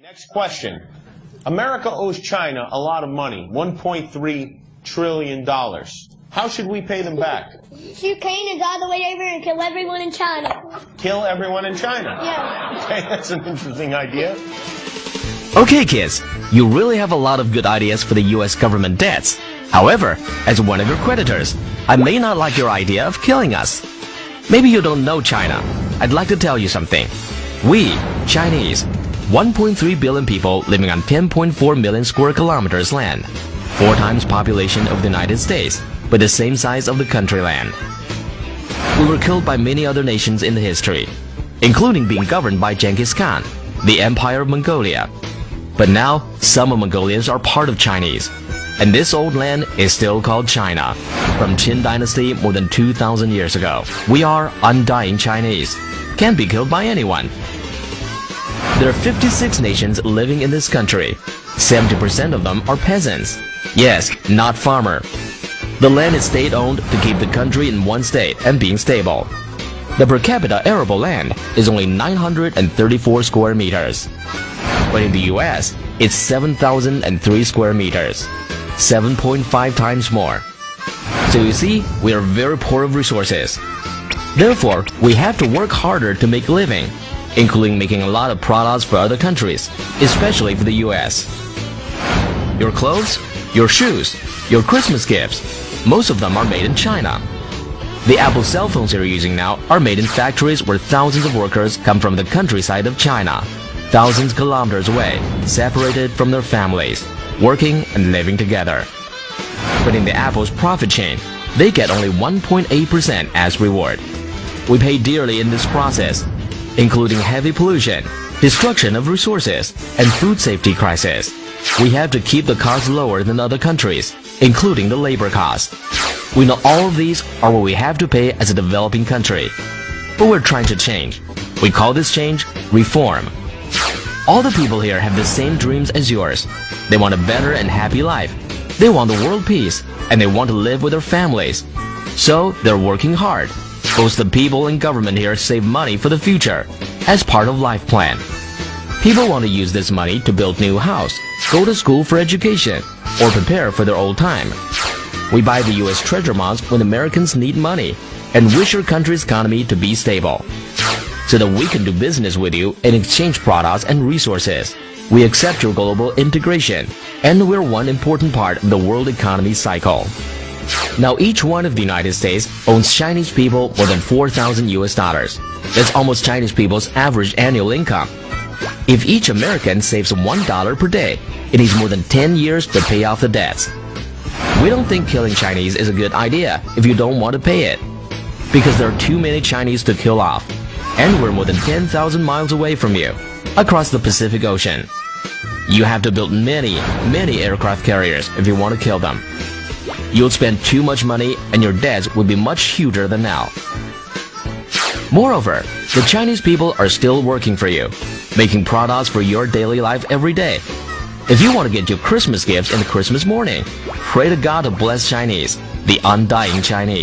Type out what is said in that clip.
Next question. America owes China a lot of money, $1.3 trillion. How should we pay them back? Shoot cannons all the way over and kill everyone in China. Kill everyone in China? Yeah. Okay, that's an interesting idea. Okay, kids, you really have a lot of good ideas for the US government debts. However, as one of your creditors, I may not like your idea of killing us. Maybe you don't know China. I'd like to tell you something. We, Chinese, 1.3 billion people living on 10.4 million square kilometers land, 4 times population of the United States, but the same size of the country land. We were killed by many other nations in the history, including being governed by Genghis Khan, the Empire of Mongolia. But now, some of Mongolians are part of Chinese, and this old land is still called China. From Qin Dynasty more than 2,000 years ago, we are undying Chinese. Can't be killed by anyone. There are 56 nations living in this country. 70% of them are peasants. Yes, not farmer. The land is state-owned to keep the country in one state and being stable. The per capita arable land is only 934 square meters. But in the US, it's 7,003 square meters, 7.5 times more. So you see, we are very poor of resources. Therefore, we have to work harder to make a living, including making a lot of products for other countries, especially for the US. Your clothes, your shoes, your Christmas gifts, most of them are made in China. The Apple cell phones you're using now are made in factories where thousands of workers come from the countryside of China, thousands of kilometers away, separated from their families, working and living together. But in the Apple's profit chain, they get only 1.8% as reward. We pay dearly in this process, including heavy pollution, destruction of resources, and food safety crisis. We have to keep the costs lower than other countries, including the labor cost. We know all of these are what we have to pay as a developing country. But we're trying to change. We call this change reform. All the people here have the same dreams as yours. They want a better and happy life. They want the world peace, and they want to live with their families. So they're working hard. Both the people and government here save money for the future as part of life plan. People want to use this money to build new house, go to school for education, or prepare for their old time. We buy the US treasure bonds when Americans need money and wish your country's economy to be stable, so that we can do business with you and exchange products and resources. We accept your global integration, and we're one important part of the world economy cycle. Now each one of the United States owns Chinese people more than 4,000 US dollars. That's almost Chinese people's average annual income. If each American saves $1 per day, it needs more than 10 years to pay off the debts. We don't think killing Chinese is a good idea if you don't want to pay it, because there are too many Chinese to kill off, and we're more than 10,000 miles away from you, across the Pacific Ocean. You have to build many aircraft carriers if you want to kill them. You'll spend too much money and your debts will be much huger than now. Moreover, the Chinese people are still working for you, making products for your daily life every day. If you want to get your Christmas gifts in the Christmas morning, pray to God to bless Chinese, the undying Chinese.